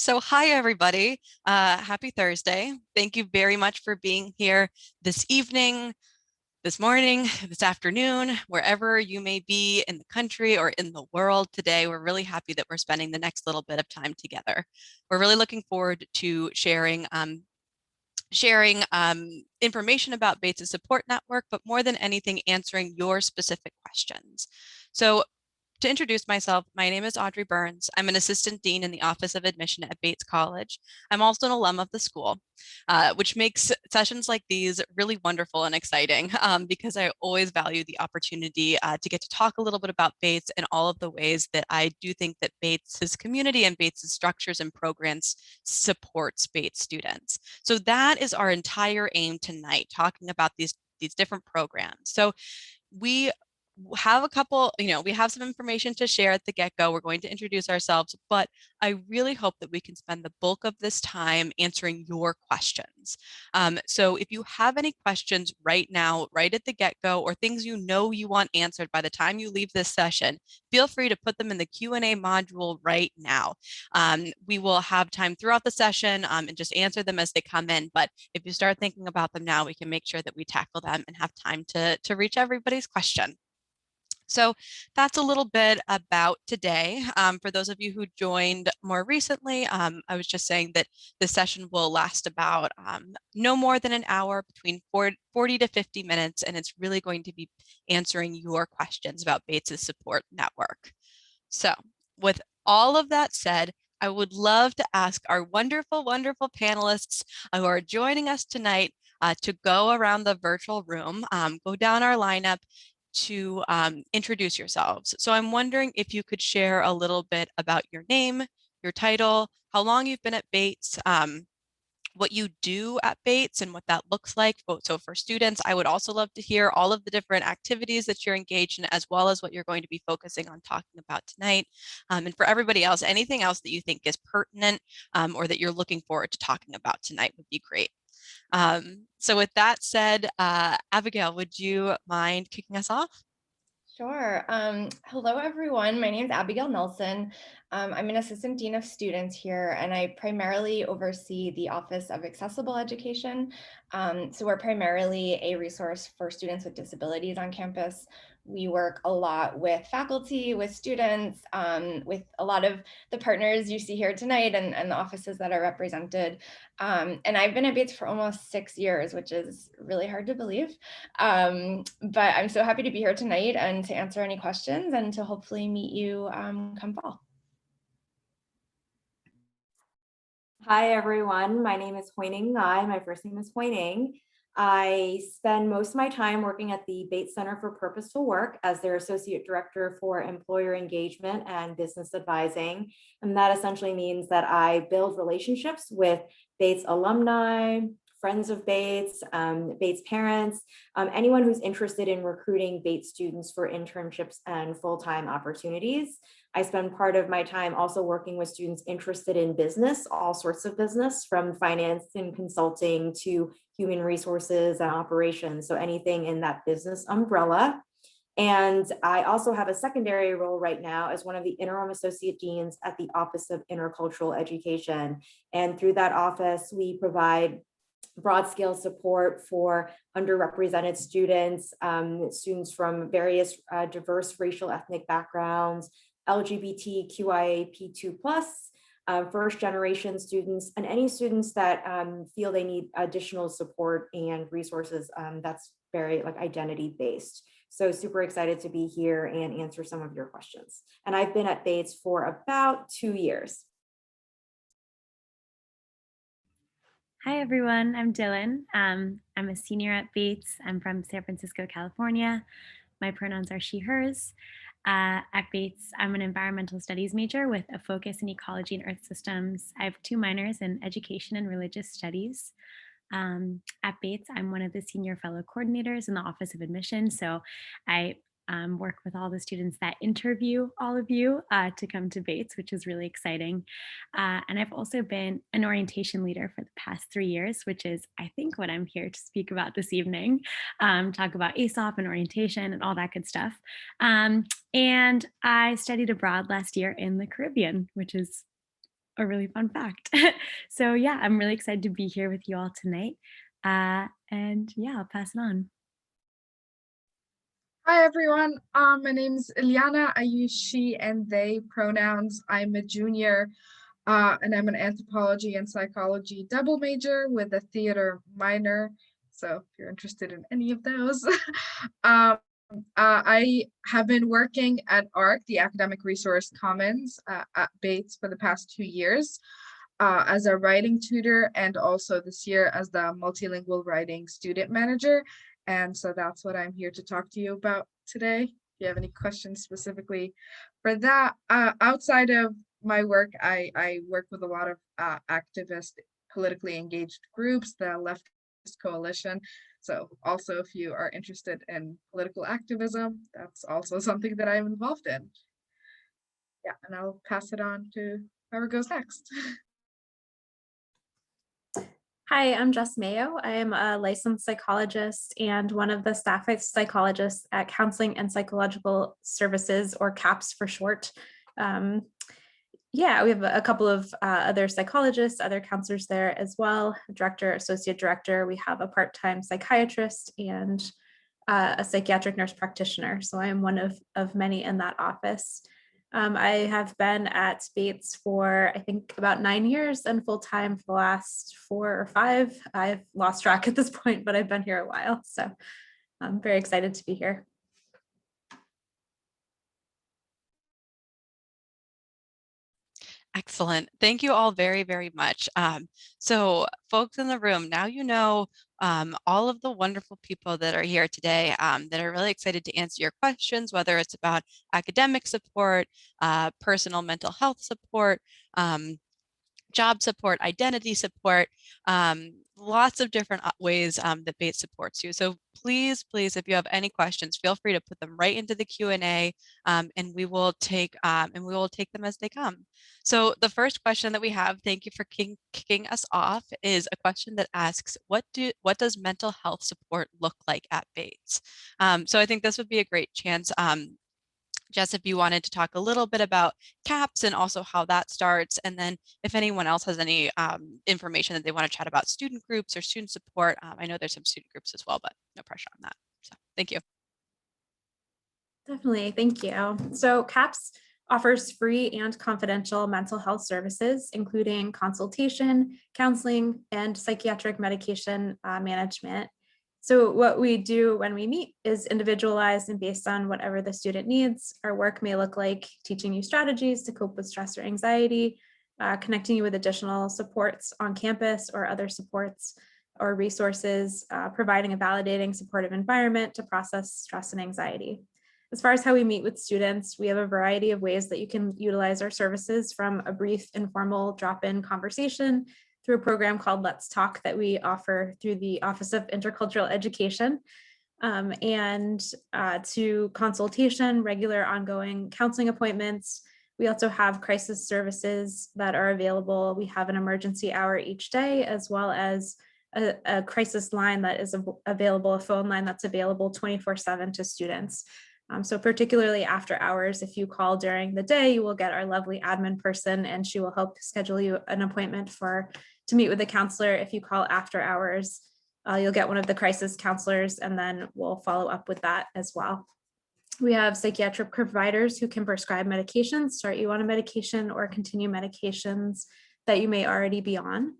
So hi, everybody. Happy Thursday. Thank you very much for being here this evening, this morning, this afternoon, wherever you may be in the country or in the world today. We're really happy that we're spending the next little bit of time together. We're really looking forward to sharing information about Bates' support network, but more than anything, answering your specific questions. So to introduce myself, my name is Audrey Burns. I'm an assistant dean in the Office of Admission at Bates College. I'm also an alum of the school, which makes sessions like these really wonderful and exciting because I always value the opportunity to get to talk a little bit about Bates and all of the ways that I do think that Bates's community and Bates's structures and programs supports Bates students. So that is our entire aim tonight, talking about these different programs. So we have a couple, we have some information to share at the get-go. We're going to introduce ourselves, but I really hope that we can spend the bulk of this time answering your questions. So if you have any questions right now, right at the get-go, or things you want answered by the time you leave this session, feel free to put them in the Q&A module right now. We will have time throughout the session and just answer them as they come in. But if you start thinking about them now, we can make sure that we tackle them and have time to reach everybody's question. So that's a little bit about today. For those of you who joined more recently, I was just saying that this session will last about no more than an hour, between 40 to 50 minutes, and it's really going to be answering your questions about Bates's support network. So with all of that said, I would love to ask our wonderful, wonderful panelists who are joining us tonight to go around the virtual room, go down our lineup, to introduce yourselves. So I'm wondering if you could share a little bit about your name, your title, how long you've been at Bates, what you do at Bates and what that looks like. So for students, I would also love to hear all of the different activities that you're engaged in, as well as what you're going to be focusing on talking about tonight. And for everybody else, anything else that you think is pertinent or that you're looking forward to talking about tonight would be great. So with that said, Abigail, would you mind kicking us off? Sure. Hello, everyone. My name is Abigail Nelson. I'm an assistant dean of students here, and I primarily oversee the Office of Accessible Education. So we're primarily a resource for students with disabilities on campus. We work a lot with faculty, with students, with a lot of the partners you see here tonight and the offices that are represented. And I've been at Bates for almost 6 years, which is really hard to believe. But I'm so happy to be here tonight and to answer any questions and to hopefully meet you come fall. Hi, everyone. My name is Ning Ngai. My first name is Ning. I spend most of my time working at the Bates Center for Purposeful Work as their Associate Director for Employer Engagement and Business Advising. And that essentially means that I build relationships with Bates alumni, friends of Bates, Bates parents, anyone who's interested in recruiting Bates students for internships and full-time opportunities. I spend part of my time also working with students interested in business, all sorts of business, from finance and consulting to human resources and operations. So anything in that business umbrella. And I also have a secondary role right now as one of the interim associate deans at the Office of Intercultural Education. And through that office, we provide broad scale support for underrepresented students, students from various diverse racial ethnic backgrounds, LGBTQIAP2+, first generation students, and any students that feel they need additional support and resources that's very identity based. So super excited to be here and answer some of your questions. And I've been at Bates for about 2 years. Hi, everyone. I'm Dylan. I'm a senior at Bates. I'm from San Francisco, California. My pronouns are she, hers. At Bates, I'm an environmental studies major with a focus in ecology and earth systems. I have 2 minors in education and religious studies. At Bates, I'm one of the senior fellow coordinators in the Office of Admission. So I work with all the students that interview all of you to come to Bates, which is really exciting. And I've also been an orientation leader for the past 3 years, which is, I think, what I'm here to speak about this evening, talk about ASOP and orientation and all that good stuff. And I studied abroad last year in the Caribbean, which is a really fun fact. So yeah, I'm really excited to be here with you all tonight. And yeah, I'll pass it on. Hi everyone, my name is Eliana. I use she and they pronouns. I'm a junior and I'm an anthropology and psychology double major with a theater minor. So if you're interested in any of those. I have been working at ARC, the Academic Resource Commons at Bates for the past 2 years as a writing tutor, and also this year as the multilingual writing student manager. And so that's what I'm here to talk to you about today. If you have any questions specifically for that, outside of my work, I work with a lot of activist, politically engaged groups, the Leftist Coalition. So also, if you are interested in political activism, that's also something that I'm involved in. Yeah, and I'll pass it on to whoever goes next. Hi, I'm Jess Mayo. I am a licensed psychologist and one of the staff psychologists at Counseling and Psychological Services, or CAPS for short. Yeah, we have a couple of other psychologists, other counselors there as well, director, associate director. We have a part-time psychiatrist and a psychiatric nurse practitioner. So I am one of many in that office. I have been at Bates for, I think, about 9 years and full-time for the last 4 or 5. I've lost track at this point, but I've been here a while. So I'm very excited to be here. Excellent. Thank you all very, very much. So folks in the room, now you know all of the wonderful people that are here today that are really excited to answer your questions, whether it's about academic support, personal mental health support, job support, identity support, lots of different ways that Bates supports you. So please, if you have any questions, feel free to put them right into the Q&A, and we will take them as they come. So the first question that we have, thank you for kicking us off, is a question that asks, what does mental health support look like at Bates? So I think this would be a great chance. Jess, if you wanted to talk a little bit about CAPS and also how that starts, and then if anyone else has any information that they want to chat about student groups or student support, I know there's some student groups as well, but no pressure on that. So thank you. Definitely, thank you. So CAPS offers free and confidential mental health services, including consultation, counseling, and psychiatric medication management. So what we do when we meet is individualized and based on whatever the student needs. Our work may look like teaching you strategies to cope with stress or anxiety, connecting you with additional supports on campus or other supports or resources, providing a validating, supportive environment to process stress and anxiety. As far as how we meet with students, we have a variety of ways that you can utilize our services, from a brief informal drop-in conversation through a program called Let's Talk that we offer through the Office of Intercultural Education, and to consultation, regular ongoing counseling appointments. We also have crisis services that are available. We have an emergency hour each day, as well as a crisis line that is available, a phone line that's available 24/7 to students. So particularly after hours, if you call during the day, you will get our lovely admin person, and she will help schedule you an appointment to meet with a counselor. If you call after hours, you'll get one of the crisis counselors, and then we'll follow up with that as well. We have psychiatric providers who can prescribe medications, start you on a medication, or continue medications that you may already be on.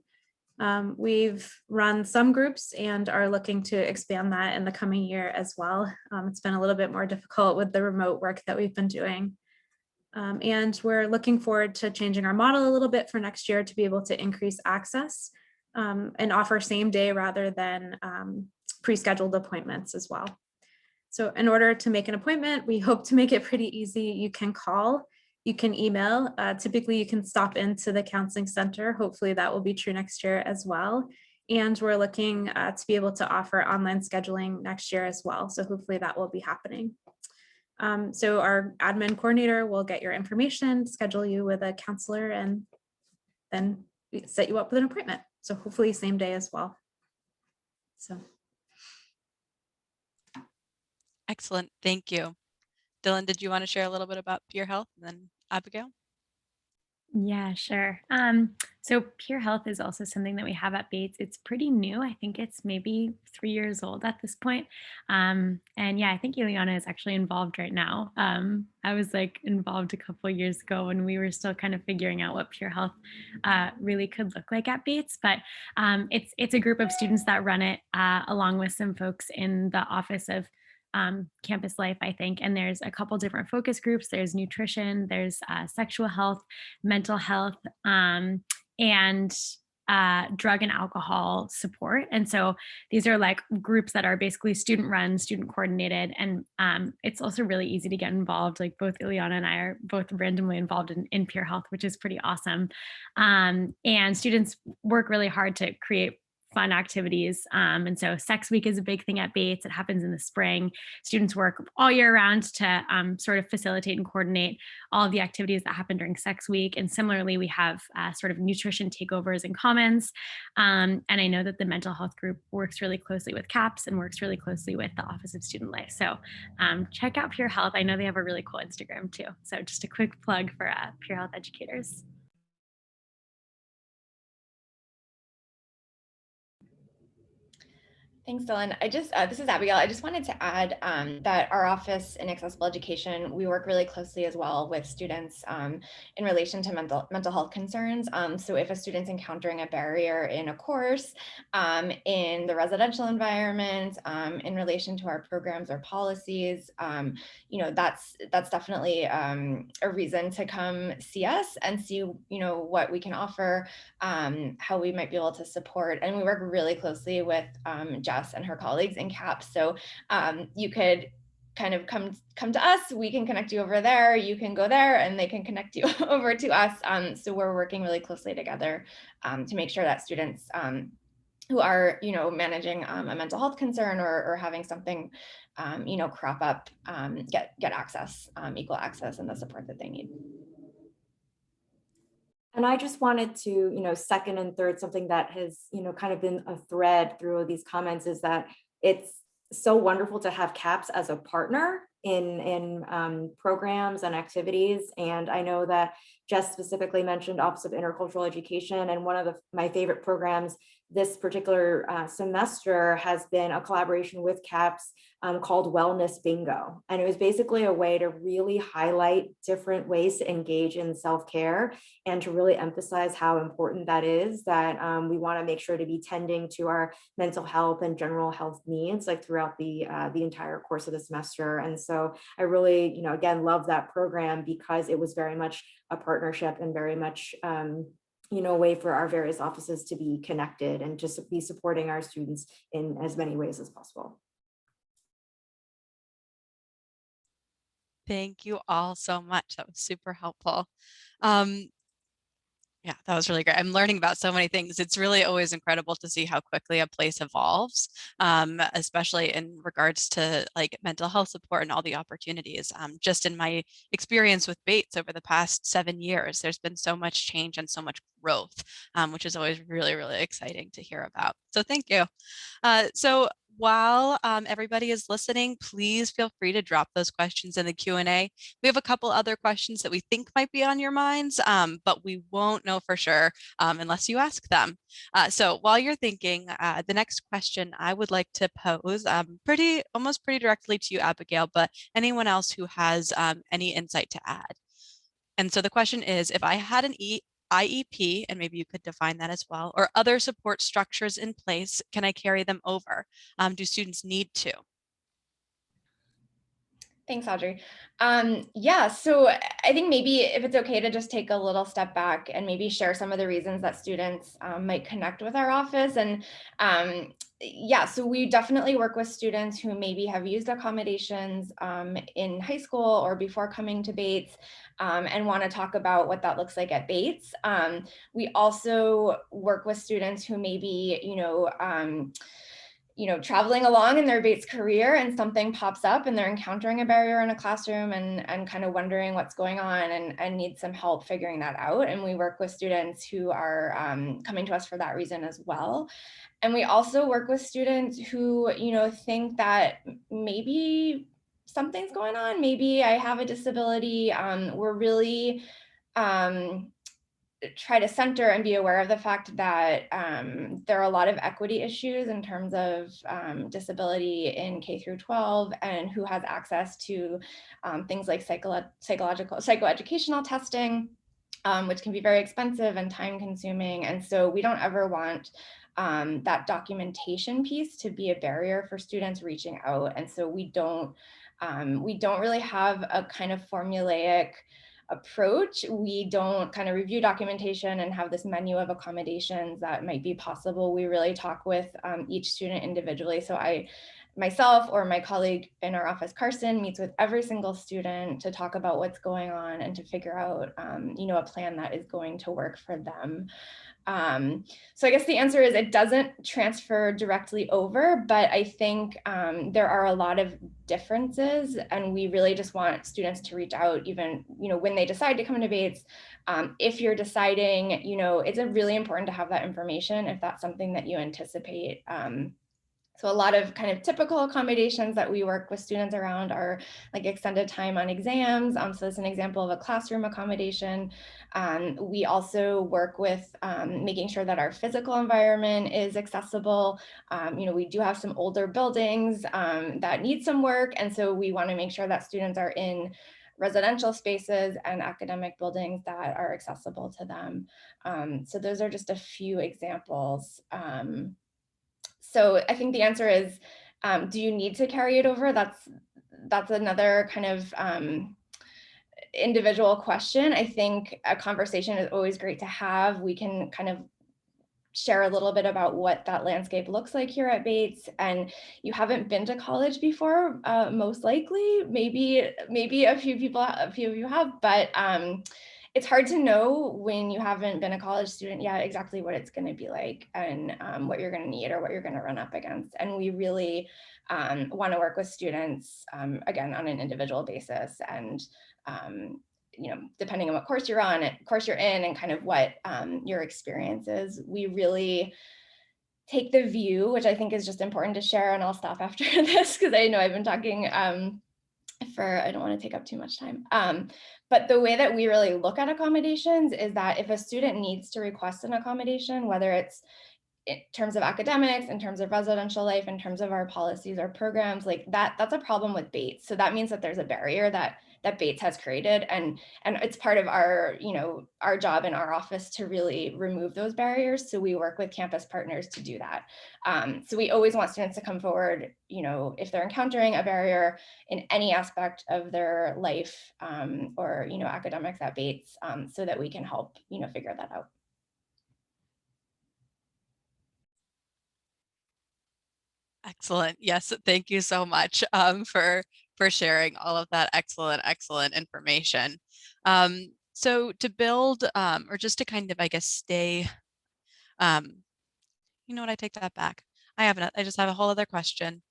We've run some groups and are looking to expand that in the coming year as well. It's been a little bit more difficult with the remote work that we've been doing. And we're looking forward to changing our model a little bit for next year to be able to increase access and offer same day rather than pre-scheduled appointments as well. So in order to make an appointment, we hope to make it pretty easy. You can call. You can email. Typically, you can stop into the counseling center. Hopefully that will be true next year as well. And we're looking to be able to offer online scheduling next year as well. So hopefully that will be happening. So our admin coordinator will get your information, schedule you with a counselor, and then set you up with an appointment. So hopefully same day as well. So. Excellent. Thank you. Dylan, did you want to share a little bit about your health, and then Abigail? Yeah, sure. So peer health is also something that we have at Bates. It's pretty new. I think it's maybe 3 years old at this point. And yeah, I think Eliana is actually involved right now. I was like involved a couple years ago when we were still kind of figuring out what peer health really could look like at Bates. But it's a group of students that run it along with some folks in the office of campus life, I think. And there's a couple different focus groups. There's nutrition, there's sexual health, mental health, and drug and alcohol support. And so these are like groups that are basically student run, student coordinated. And it's also really easy to get involved. Like both Ileana and I are both randomly involved in peer health, which is pretty awesome. And students work really hard to create fun activities. And so Sex Week is a big thing at Bates. It happens in the spring. Students work all year round to sort of facilitate and coordinate all of the activities that happen during Sex Week. And similarly, we have sort of nutrition takeovers and commons. And I know that the mental health group works really closely with CAPS and works really closely with the Office of Student Life. So check out Peer Health. I know they have a really cool Instagram too. So just a quick plug for Peer Health educators. Thanks, Dylan. This is Abigail. I just wanted to add that our office in accessible education, we work really closely as well with students in relation to mental health concerns. So if a student's encountering a barrier in a course, in the residential environment, in relation to our programs or policies, that's definitely a reason to come see us and see what we can offer, how we might be able to support. And we work really closely with Jess and her colleagues in CAPS. So you could kind of come to us, we can connect you over there, you can go there, and they can connect you over to us. So we're working really closely together to make sure that students who are managing a mental health concern or having something crop up get access, equal access, and the support that they need. And I just wanted to, second and third, something that has, kind of been a thread through these comments is that it's so wonderful to have CAPS as a partner in programs and activities. And I know that Jess specifically mentioned Office of Intercultural Education, and one of my favorite programs this particular semester has been a collaboration with CAPS called Wellness Bingo. And it was basically a way to really highlight different ways to engage in self-care and to really emphasize how important that is, that we want to make sure to be tending to our mental health and general health needs like throughout the entire course of the semester. And so I really, again, love that program because it was very much a partnership and very much a way for our various offices to be connected and just be supporting our students in as many ways as possible. Thank you all so much. That was super helpful. Yeah, that was really great. I'm learning about so many things. It's really always incredible to see how quickly a place evolves, especially in regards to like mental health support and all the opportunities. Just in my experience with Bates over the past 7 years, there's been so much change and so much growth, which is always really, really exciting to hear about. So thank you. So while everybody is listening, please feel free to drop those questions in the Q&A. We have a couple other questions that we think might be on your minds, but we won't know for sure unless you ask them. So while you're thinking, the next question I would like to pose almost pretty directly to you, Abigail, but anyone else who has any insight to add. And so the question is, if I had an IEP, and maybe you could define that as well, or other support structures in place, can I carry them over? Do students need to? Thanks, Audrey. Yeah, so I think maybe if it's okay to just take a little step back and maybe share some of the reasons that students might connect with our office. And yeah, so we definitely work with students who maybe have used accommodations in high school or before coming to Bates and want to talk about what that looks like at Bates. We also work with students who maybe, traveling along in their Bates career and something pops up and they're encountering a barrier in a classroom and kind of wondering what's going on and need some help figuring that out. And we work with students who are coming to us for that reason as well. And we also work with students who, think that maybe something's going on. Maybe I have a disability. We're really try to center and be aware of the fact that there are a lot of equity issues in terms of disability in K through 12 and who has access to things like psychoeducational testing, which can be very expensive and time consuming. And so we don't ever want that documentation piece to be a barrier for students reaching out. And so we don't really have a kind of formulaic approach. We don't kind of review documentation and have this menu of accommodations that might be possible. We really talk with each student individually. So myself or my colleague in our office, Carson, meets with every single student to talk about what's going on and to figure out, a plan that is going to work for them. So I guess the answer is it doesn't transfer directly over, but I think there are a lot of differences, and we really just want students to reach out even, when they decide to come to Bates. If you're deciding, it's really important to have that information if that's something that you anticipate. So a lot of kind of typical accommodations that we work with students around are like extended time on exams. So that's an example of a classroom accommodation. We also work with making sure that our physical environment is accessible. We do have some older buildings that need some work. And so we want to make sure that students are in residential spaces and academic buildings that are accessible to them. So those are just a few examples. So I think the answer is, do you need to carry it over? That's another kind of individual question. I think a conversation is always great to have. We can kind of share a little bit about what that landscape looks like here at Bates. And you haven't been to college before, most likely, maybe a few of you have, but it's hard to know when you haven't been a college student yet exactly what it's going to be like and what you're going to need or what you're going to run up against. And we really want to work with students, again, on an individual basis. And, depending on what course you're on, course you're in, and kind of what your experience is, we really take the view, which I think is just important to share, and I'll stop after this because I know I've been talking I don't want to take up too much time. But the way that we really look at accommodations is that if a student needs to request an accommodation, whether it's in terms of academics, in terms of residential life, in terms of our policies or programs, like that's a problem with Bates. So that means that there's a barrier that Bates has created, and it's part of our our job in our office to really remove those barriers. So we work with campus partners to do that. So we always want students to come forward, if they're encountering a barrier in any aspect of their life or academics at Bates, so that we can help figure that out. Excellent. Yes, thank you so much for sharing all of that excellent information. So to build or just to kind of, I guess, stay, you know what, I take that back. I just have a whole other question.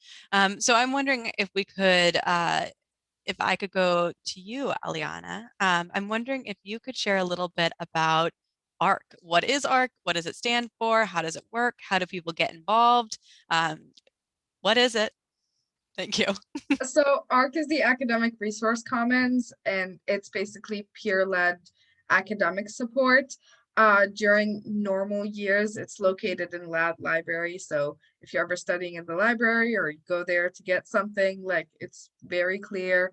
So I'm wondering if we could, if I could go to you, Eliana. I'm wondering if you could share a little bit about ARC. What is ARC? What does it stand for? How does it work? How do people get involved? What is it? Thank you. So ARC is the Academic Resource Commons, and it's basically peer-led academic support. During normal years, it's located in Lad Library. So if you're ever studying in the library or you go there to get something, like, it's very clear.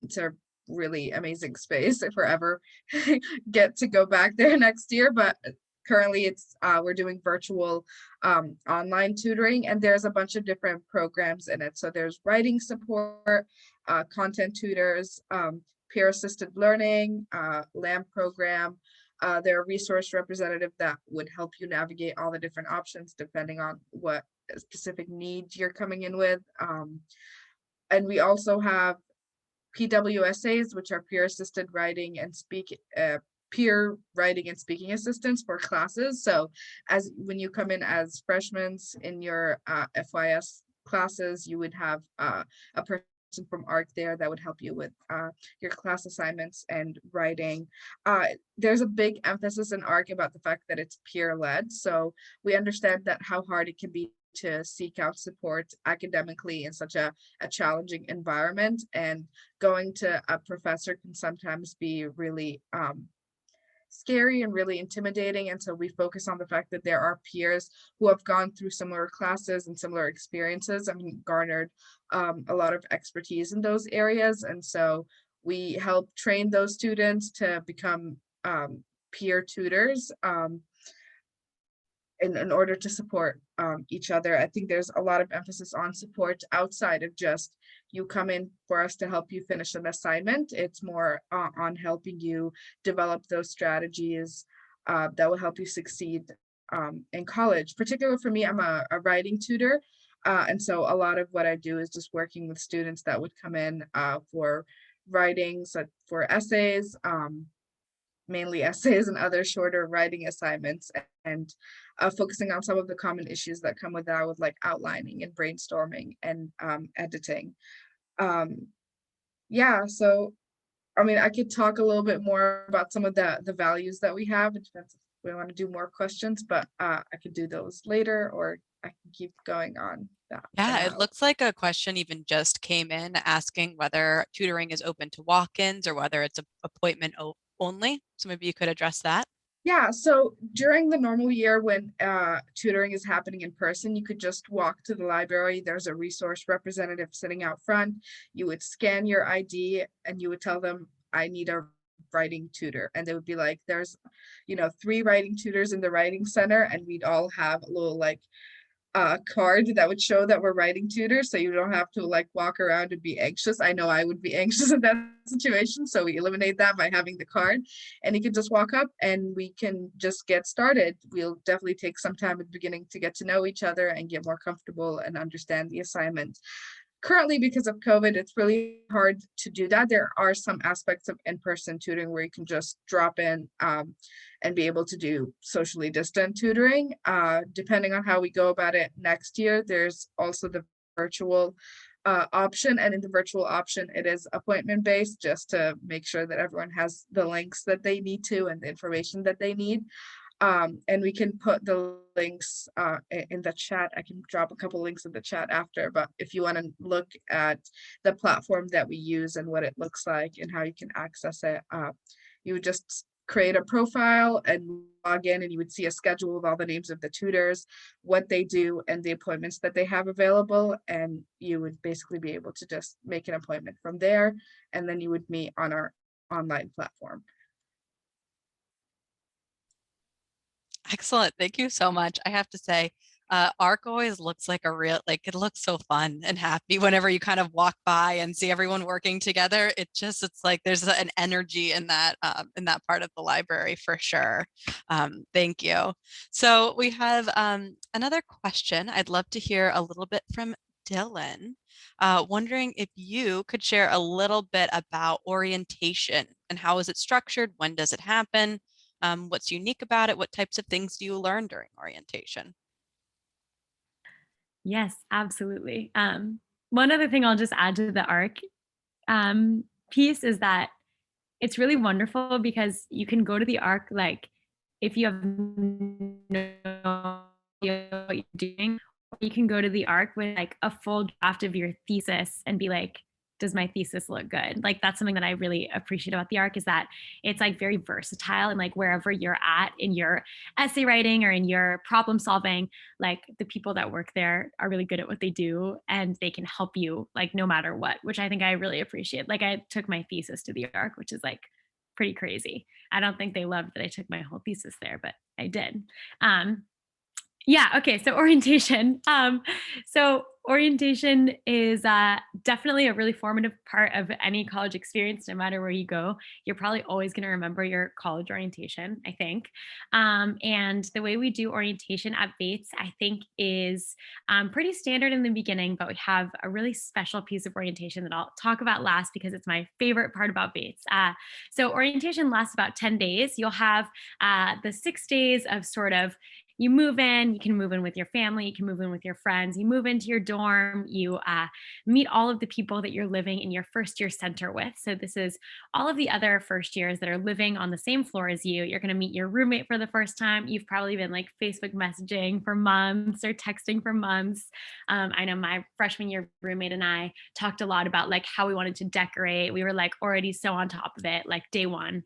It's a really amazing space if we're ever get to go back there next year. But currently it's we're doing virtual online tutoring, and there's a bunch of different programs in it. So there's writing support, content tutors, peer assisted learning, LAMP program. They're a resource representative that would help you navigate all the different options depending on what specific needs you're coming in with. And we also have PWSAs, which are peer assisted writing and peer writing and speaking assistants for classes. So as when you come in as freshmen in your FYS classes, you would have a person from ARC there that would help you with your class assignments and writing. There's a big emphasis in ARC about the fact that it's peer-led. So we understand that how hard it can be to seek out support academically in such a challenging environment, and going to a professor can sometimes be really scary and really intimidating. And so we focus on the fact that there are peers who have gone through similar classes and similar experiences and garnered a lot of expertise in those areas. And so we help train those students to become peer tutors in order to support each other. I think there's a lot of emphasis on support outside of just you come in for us to help you finish an assignment. It's more on helping you develop those strategies that will help you succeed in college. Particularly for me, I'm a writing tutor. And so a lot of what I do is just working with students that would come in for writing, so for essays, mainly essays and other shorter writing assignments, and focusing on some of the common issues that come with that, with like outlining and brainstorming and editing. Yeah, so I mean, I could talk a little bit more about some of the values that we have. It depends if we want to do more questions, but I could do those later, or I can keep going on that. Yeah, it looks like a question even just came in asking whether tutoring is open to walk-ins or whether it's an appointment only. So maybe you could address that. Yeah, so during the normal year when tutoring is happening in person, you could just walk to the library. There's a resource representative sitting out front. You would scan your ID and you would tell them, I need a writing tutor. And they would be like, there's, 3 writing tutors in the writing center, and we'd all have a little like card that would show that we're writing tutors, so you don't have to like walk around and be anxious. I know I would be anxious in that situation, so we eliminate that by having the card, and you can just walk up and we can just get started. We'll definitely take some time at the beginning to get to know each other and get more comfortable and understand the assignment. Currently, because of COVID, it's really hard to do that. There are some aspects of in-person tutoring where you can just drop in and be able to do socially distant tutoring. Depending on how we go about it next year, there's also the virtual option. And in the virtual option, it is appointment-based, just to make sure that everyone has the links that they need to and the information that they need. And we can put the links in the chat. I can drop a couple links in the chat after, but if you want to look at the platform that we use and what it looks like and how you can access it, you would just create a profile and log in, and you would see a schedule with all the names of the tutors, what they do, and the appointments that they have available. And you would basically be able to just make an appointment from there, and then you would meet on our online platform. Excellent. Thank you so much. I have to say, ARC always looks like it looks so fun and happy whenever you kind of walk by and see everyone working together. It's like there's an energy in that part of the library for sure. Thank you. So we have another question. I'd love to hear a little bit from Dylan. Wondering if you could share a little bit about orientation and how is it structured? When does it happen? What's unique about it? What types of things do you learn during orientation? Yes, absolutely. One other thing I'll just add to the ARC piece is that it's really wonderful because you can go to the ARC, like if you have no idea what you're doing, you can go to the ARC with like a full draft of your thesis and be like, does my thesis look good? Like that's something that I really appreciate about the ARC, is that it's like very versatile, and like wherever you're at in your essay writing or in your problem solving, like the people that work there are really good at what they do and they can help you like no matter what, which I think I really appreciate. Like I took my thesis to the ARC, which is like pretty crazy. I don't think they loved that I took my whole thesis there, but I did. Yeah. Okay. So orientation. So orientation is definitely a really formative part of any college experience, no matter where you go. You're probably always going to remember your college orientation, I think. And the way we do orientation at Bates, I think, is pretty standard in the beginning, but we have a really special piece of orientation that I'll talk about last because it's my favorite part about Bates. So orientation lasts about 10 days. You'll have the 6 days of sort of, you move in, you can move in with your family, you can move in with your friends, you move into your dorm, you meet all of the people that you're living in your first year center with. So this is all of the other first years that are living on the same floor as you. You're going to meet your roommate for the first time. You've probably been like Facebook messaging for months or texting for months. I know my freshman year roommate and I talked a lot about like how we wanted to decorate. We were like already so on top of it, like day one.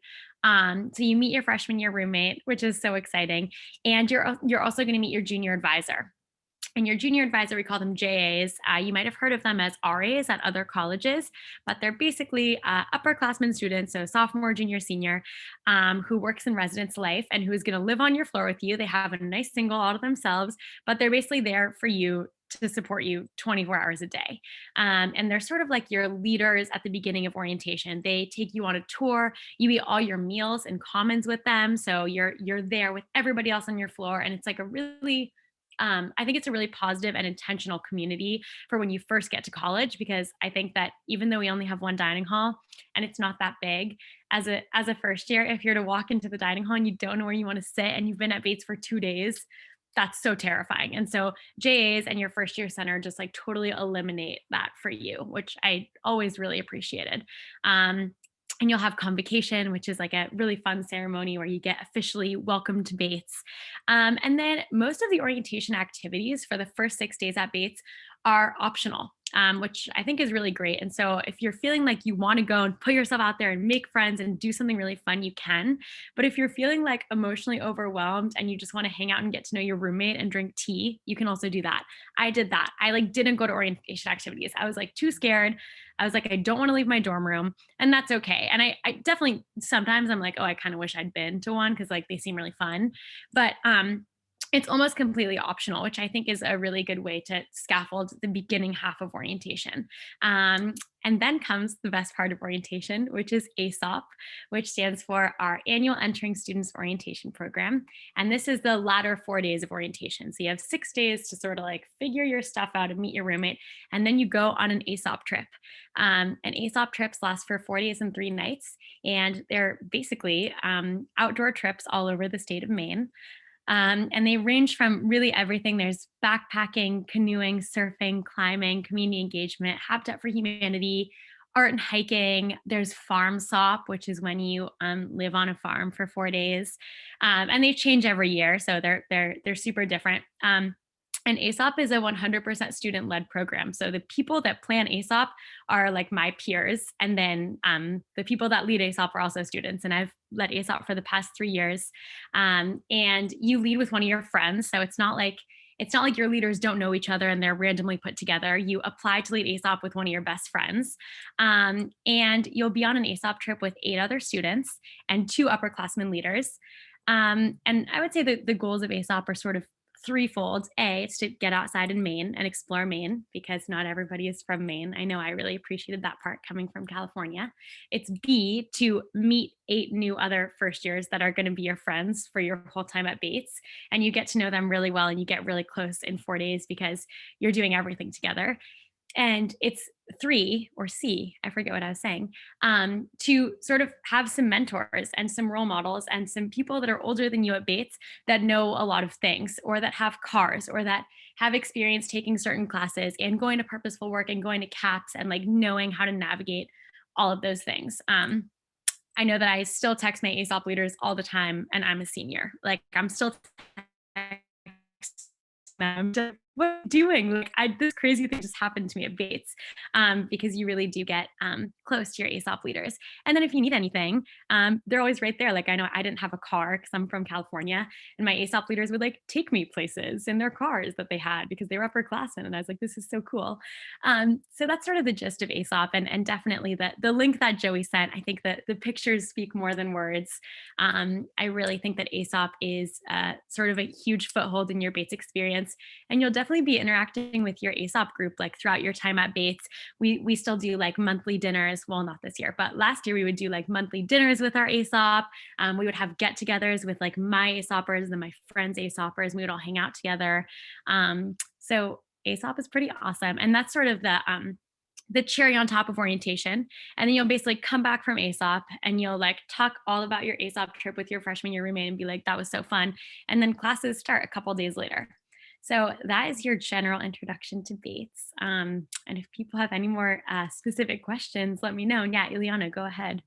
So you meet your freshman year roommate, which is so exciting. And you're also going to meet your junior advisor. And your junior advisor, we call them JAs. You might have heard of them as RAs at other colleges, but they're basically upperclassmen students, so sophomore, junior, senior, who works in residence life and who is going to live on your floor with you. They have a nice single all to themselves, but they're basically there for you to support you 24 hours a day. And they're sort of like your leaders at the beginning of orientation. They take you on a tour. You eat all your meals in commons with them. So you're there with everybody else on your floor. And it's like a really I think it's a really positive and intentional community for when you first get to college, because I think that even though we only have one dining hall and it's not that big, as a first year, if you're to walk into the dining hall and you don't know where you want to sit and you've been at Bates for 2 days, that's so terrifying. And so JAs and your first year center just like totally eliminate that for you, which I always really appreciated. And you'll have convocation, which is like a really fun ceremony where you get officially welcomed to Bates. And then most of the orientation activities for the first 6 days at Bates are optional, which I think is really great. And so if you're feeling like you want to go and put yourself out there and make friends and do something really fun, you can. But if you're feeling like emotionally overwhelmed and you just want to hang out and get to know your roommate and drink tea, you can also do that. I did that. I like didn't go to orientation activities. I was like too scared. I was like, I don't want to leave my dorm room, and that's okay. And I definitely, sometimes I'm like, oh, I kind of wish I'd been to one because like they seem really fun. But it's almost completely optional, which I think is a really good way to scaffold the beginning half of orientation. And then comes the best part of orientation, which is ASOP, which stands for our Annual Entering Students Orientation Program. And this is the latter 4 days of orientation. So you have 6 days to sort of like figure your stuff out and meet your roommate. And then you go on an ASOP trip. And ASOP trips last for 4 days and 3 nights. And they're basically outdoor trips all over the state of Maine. And they range from really everything. There's backpacking, canoeing, surfing, climbing, community engagement, Habitat for Humanity, art and hiking. There's farm SOP, which is when you live on a farm for 4 days. And they change every year, so they're super different. And ASOP is a 100% student-led program. So the people that plan ASOP are like my peers. And then the people that lead ASOP are also students. And I've led ASOP for the past 3 years. And you lead with one of your friends. So it's not like your leaders don't know each other and they're randomly put together. You apply to lead ASOP with one of your best friends. And you'll be on an ASOP trip with 8 other students and 2 upperclassmen leaders. And I would say that the goals of ASOP are sort of threefold. A, it's to get outside in Maine and explore Maine, because not everybody is from Maine. I know I really appreciated that part coming from California. It's B, to meet 8 new other first years that are going to be your friends for your whole time at Bates. And you get to know them really well and you get really close in 4 days because you're doing everything together. And it's 3, or C, I forget what I was saying, to sort of have some mentors and some role models and some people that are older than you at Bates that know a lot of things, or that have cars, or that have experience taking certain classes and going to Purposeful work and going to CAPS and like knowing how to navigate all of those things. I know that I still text my ASOP leaders all the time, and I'm a senior. Like I'm still them to, what are you doing? Like this crazy thing just happened to me at Bates, because you really do get close to your ASOP leaders. And then if you need anything, they're always right there. Like I know I didn't have a car because I'm from California, and my ASOP leaders would like take me places in their cars that they had because they were upperclassmen. And I was like, this is so cool. So that's sort of the gist of ASOP, and definitely the link that Joey sent. I think that the pictures speak more than words. I really think that ASOP is sort of a huge foothold in your Bates experience, and you'll definitely be interacting with your ASOP group like throughout your time at Bates. We still do like monthly dinners. Well, not this year, but last year we would do like monthly dinners with our ASOP. We would have get-togethers with like my ASOPers and my friends' ASOPers, and we would all hang out together. So ASOP is pretty awesome, and that's sort of the cherry on top of orientation. And then you'll basically come back from ASOP and you'll like talk all about your ASOP trip with your freshman year roommate and be like, that was so fun. And then classes start a couple days later. So that is your general introduction to Bates. And if people have any more specific questions, let me know. Yeah, Eliana, go ahead.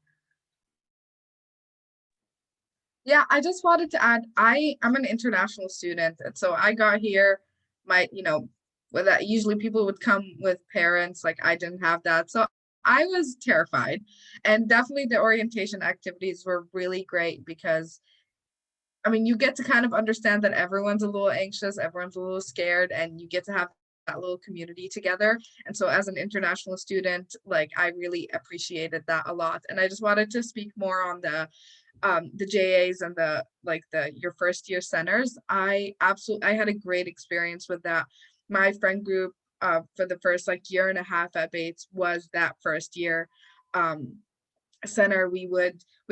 Yeah, I just wanted to add, I'm an international student. And so I got here, with that, usually people would come with parents, like I didn't have that. So I was terrified. And definitely the orientation activities were really great because, I mean, you get to kind of understand that everyone's a little anxious, everyone's a little scared, and you get to have that little community together. And so as an international student, like, I really appreciated that a lot. And I just wanted to speak more on the JAs and the your first year centers. I had a great experience with that. My friend group for the first like year and a half at Bates was that first year center. We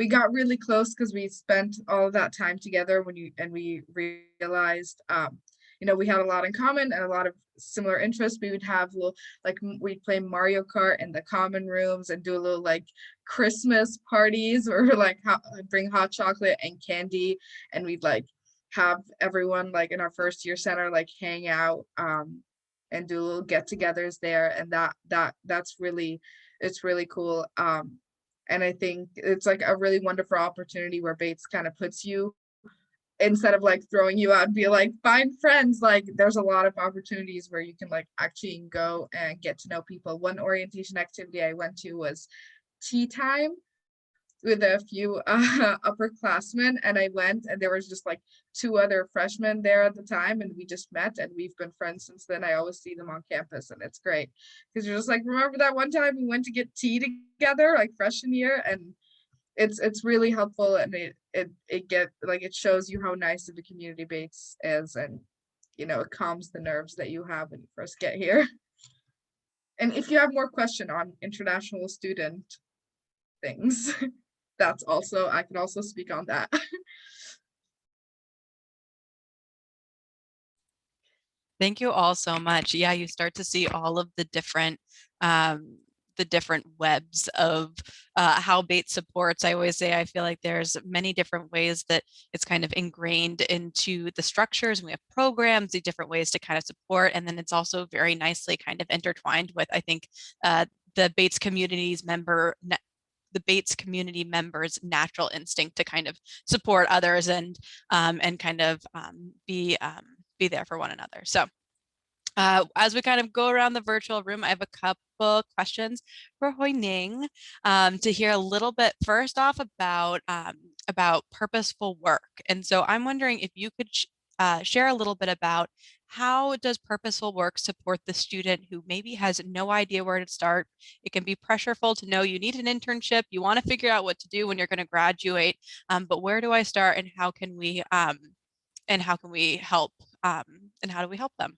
got really close because we spent all of that time together we realized we had a lot in common and a lot of similar interests. We would have we'd play Mario Kart in the common rooms and do a little like Christmas parties or like bring hot chocolate and candy, and we'd like have everyone like in our first year center like hang out and do little get-togethers there, and that's really, it's really cool. And I think it's like a really wonderful opportunity where Bates kind of puts you, instead of like throwing you out and be like, find friends, like there's a lot of opportunities where you can like actually go and get to know people. One orientation activity I went to was tea time with a few upperclassmen, and I went and there was just like 2 other freshmen there at the time, and we just met and we've been friends since then. I always see them on campus and it's great because you're just like, remember that one time we went to get tea together like freshman year? And it's really helpful, and it shows you how nice of a community Bates is, and it calms the nerves that you have when you first get here. And if you have more question on international student things, I can also speak on that. Thank you all so much. Yeah, you start to see all of the different webs of how Bates supports. I always say I feel like there's many different ways that it's kind of ingrained into the structures. We have programs, the different ways to kind of support, and then it's also very nicely kind of intertwined with, I think, the Bates community members' natural instinct to kind of support others and kind of be there for one another. So as we kind of go around the virtual room, I have a couple questions for Ning to hear a little bit first off about purposeful work. And so I'm wondering if you could share a little bit about how does purposeful work support the student who maybe has no idea where to start? It can be pressureful to know you need an internship, you want to figure out what to do when you're going to graduate, but where do I start, and how can we help, and how do we help them?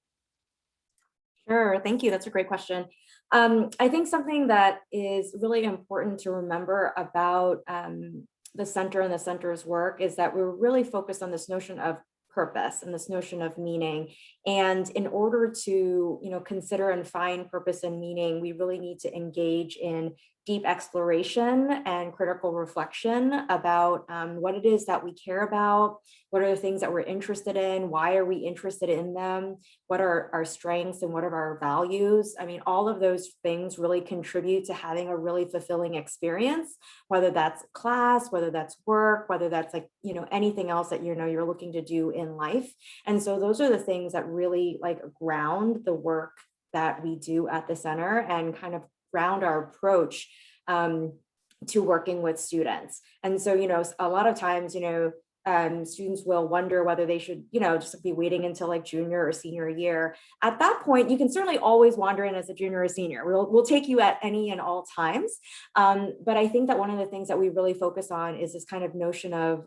Sure, thank you. That's a great question. I think something that is really important to remember about the center and the center's work is that we're really focused on this notion of purpose and this notion of meaning. And in order to, consider and find purpose and meaning, we really need to engage in deep exploration and critical reflection about what it is that we care about, what are the things that we're interested in, why are we interested in them, what are our strengths and what are our values. I mean, all of those things really contribute to having a really fulfilling experience, whether that's class, whether that's work, whether that's like, anything else that you're looking to do in life. And so those are the things that really like ground the work that we do at the center and kind of ground our approach to working with students. And so, a lot of times, students will wonder whether they should, just be waiting until like junior or senior year. At that point, you can certainly always wander in as a junior or senior. We'll take you at any and all times. But I think that one of the things that we really focus on is this kind of notion of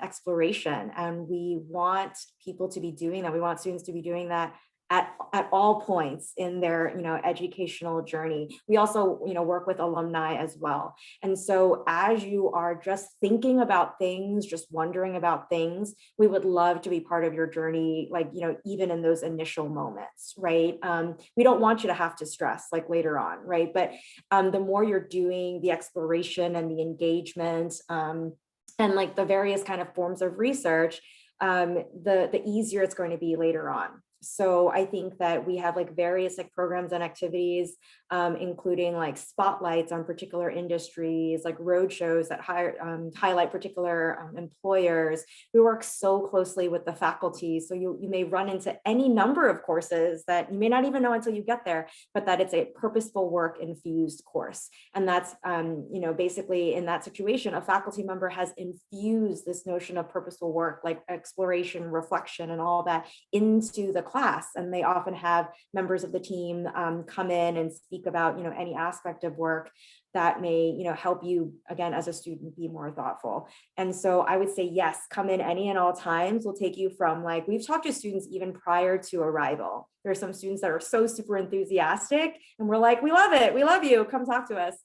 exploration. And we want people to be doing that. We want students to be doing that at all points in their educational journey. We also work with alumni as well. And so as you are just thinking about things, just wondering about things, we would love to be part of your journey, like even in those initial moments, right? We don't want you to have to stress like later on, right? But the more you're doing the exploration and the engagement and like the various kind of forms of research, the easier it's going to be later on. So I think that we have like various like programs and activities, including like spotlights on particular industries, like road shows that highlight particular employers. We work so closely with the faculty. So you may run into any number of courses that you may not even know until you get there, but that it's a purposeful work infused course. And that's, basically in that situation, a faculty member has infused this notion of purposeful work, like exploration, reflection, and all that into the class. And they often have members of the team come in and speak about, any aspect of work that may, help you, again, as a student, be more thoughtful. And so I would say, yes, come in any and all times. We'll take you from like, we've talked to students even prior to arrival. There are some students that are so super enthusiastic and we're like, we love it. We love you. Come talk to us.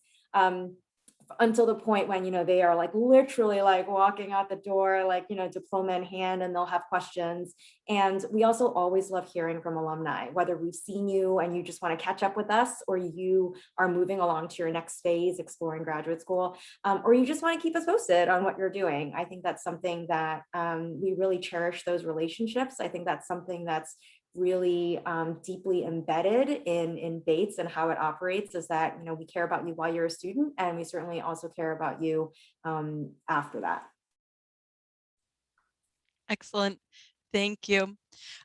Until the point when, they are like literally like walking out the door, like, diploma in hand, and they'll have questions. And we also always love hearing from alumni, whether we've seen you and you just want to catch up with us, or you are moving along to your next phase, exploring graduate school, or you just want to keep us posted on what you're doing. I think that's something that we really cherish, those relationships. I think that's something that's really deeply embedded in Bates and how it operates, is that, we care about you while you're a student, and we certainly also care about you after that. Excellent. Thank you.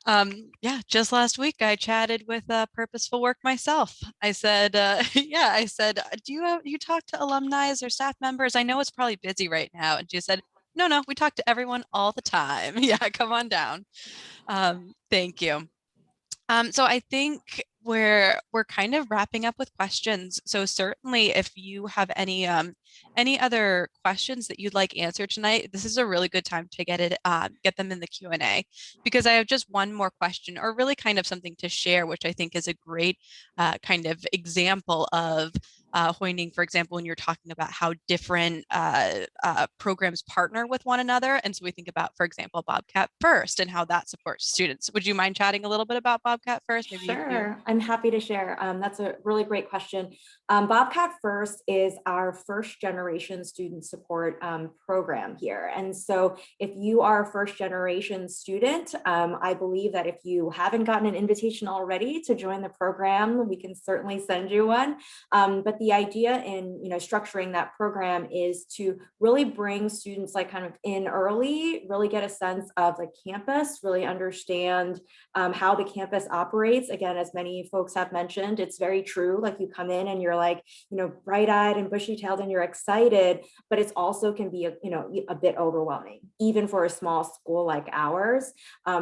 Yeah, just last week I chatted with Purposeful Work myself. I said, I said, do you talk to alumni or staff members? I know it's probably busy right now. And she said, no, we talk to everyone all the time. Yeah, come on down. Thank you. So I think we're kind of wrapping up with questions. So certainly if you have any other questions that you'd like answered tonight, this is a really good time to get them in the Q&A, because I have just one more question, or really kind of something to share, which I think is a great kind of example of Ning, for example, when you're talking about how different programs partner with one another. And so we think about, for example, Bobcat First and how that supports students. Would you mind chatting a little bit about Bobcat First? Maybe Sure, I'm happy to share. That's a really great question. Bobcat First is our first generation student support program here. And so if you are a first generation student, I believe that if you haven't gotten an invitation already to join the program, we can certainly send you one. But the idea in structuring that program is to really bring students like kind of in early, really get a sense of the campus, really understand how the campus operates. Again, as many folks have mentioned, it's very true. Like you come in and you're like, bright-eyed and bushy-tailed and you're excited, but it's also can be a bit overwhelming, even for a small school like ours.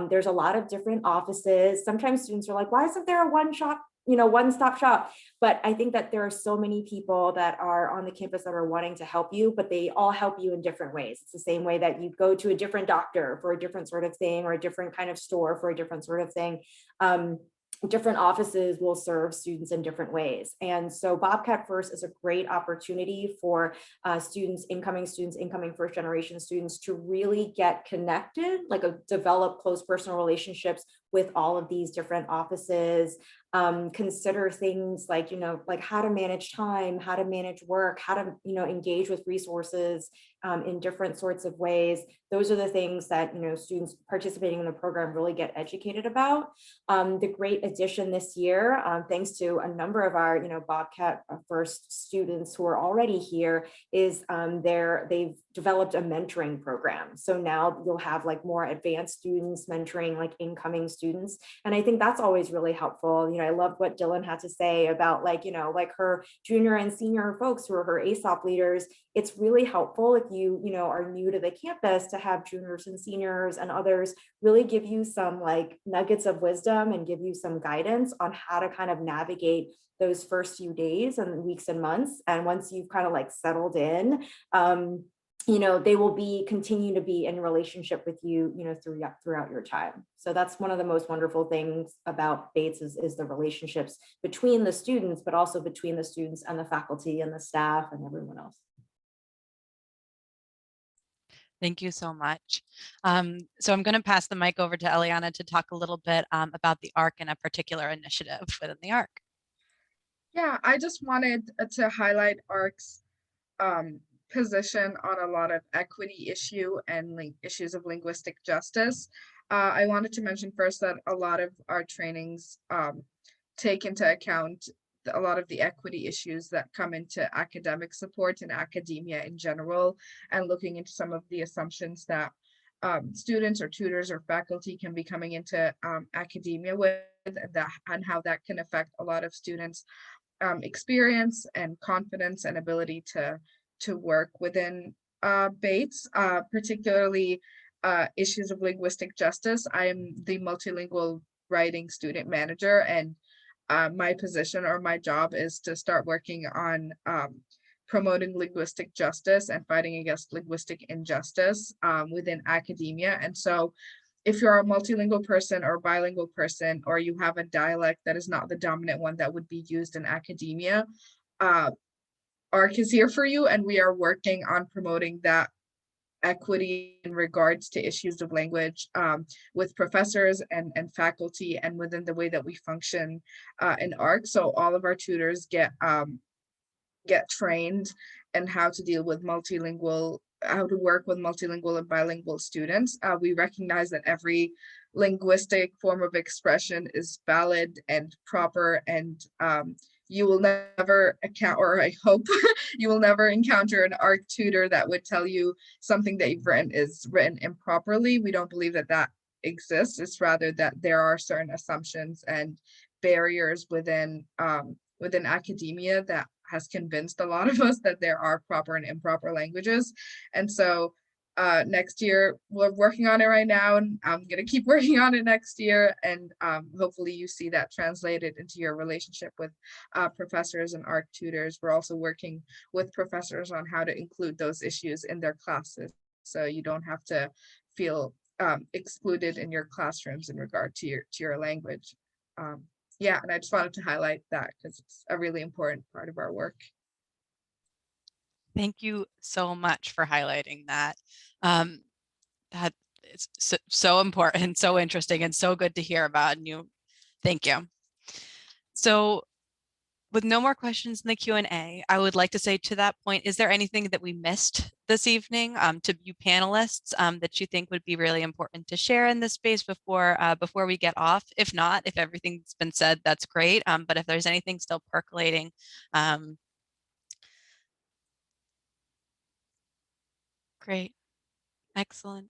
There's a lot of different offices. Sometimes students are like, why isn't there a one-stop shop? But I think that there are so many people that are on the campus that are wanting to help you, but they all help you in different ways. It's the same way that you go to a different doctor for a different sort of thing, or a different kind of store for a different sort of thing. Different offices will serve students in different ways. And so Bobcat First is a great opportunity for incoming first generation students to really get connected, develop close personal relationships with all of these different offices. Consider things like how to manage time, how to manage work, how to engage with resources in different sorts of ways. Those are the things that students participating in the program really get educated about. The great addition this year, thanks to a number of our Bobcat First students who are already here, is they've developed a mentoring program. So now you'll have more advanced students mentoring incoming students, and I think that's always really helpful. I love what Dylan had to say about her junior and senior folks who are her ASOP leaders. It's really helpful if you are new to the campus to have juniors and seniors and others really give you some nuggets of wisdom and give you some guidance on how to kind of navigate those first few days and weeks and months. And once you've kind of settled in, they will continue to be in relationship with you, throughout your time. So that's one of the most wonderful things about Bates is the relationships between the students, but also between the students and the faculty and the staff and everyone else. Thank you so much. So I'm going to pass the mic over to Eliana to talk a little bit about the ARC and a particular initiative within the ARC. Yeah, I just wanted to highlight ARC's position on a lot of equity issue and issues of linguistic justice. I wanted to mention first that a lot of our trainings take into account a lot of the equity issues that come into academic support and academia in general, and looking into some of the assumptions that students or tutors or faculty can be coming into academia with, and how that can affect a lot of students' experience and confidence and ability to work within Bates, particularly issues of linguistic justice. I am the multilingual writing student manager, and my position or my job is to start working on promoting linguistic justice and fighting against linguistic injustice within academia. And so if you're a multilingual person or bilingual person, or you have a dialect that is not the dominant one that would be used in academia, ARC is here for you, and we are working on promoting that equity in regards to issues of language with professors and faculty, and within the way that we function in ARC. So all of our tutors get trained in how to deal with multilingual, how to work with multilingual and bilingual students. We recognize that every linguistic form of expression is valid and proper, and you will never account, or I hope you will never encounter an ARC tutor that would tell you something that you've written is written improperly. We don't believe that that exists. It's rather that there are certain assumptions and barriers within within academia that has convinced a lot of us that there are proper and improper languages. And so next year, we're working on it right now, and I'm going to keep working on it next year. And hopefully you see that translated into your relationship with professors and ARC tutors. We're also working with professors on how to include those issues in their classes, so you don't have to feel excluded in your classrooms in regard to your language. Yeah, and I just wanted to highlight that because it's a really important part of our work. Thank you so much for highlighting that. That is so important, so interesting, and so good to hear about. And thank you. So with no more questions in the Q&A, I would like to say to that point, is there anything that we missed this evening to you panelists that you think would be really important to share in this space before we get off? If not, if everything's been said, that's great. But if there's anything still percolating, great, excellent.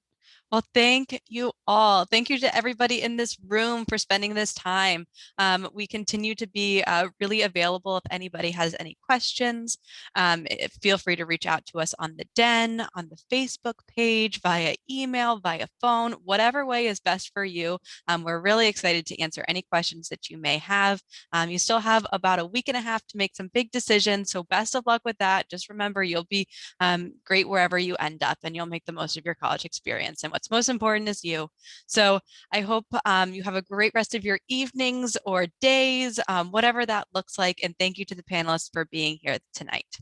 Well, thank you all. Thank you to everybody in this room for spending this time. We continue to be really available if anybody has any questions. Feel free to reach out to us on the Den, on the Facebook page, via email, via phone, whatever way is best for you. We're really excited to answer any questions that you may have. You still have about a week and a half to make some big decisions, so best of luck with that. Just remember, you'll be great wherever you end up, and you'll make the most of your college experience. And what's most important is you. So I hope you have a great rest of your evenings or days, whatever that looks like. And thank you to the panelists for being here tonight.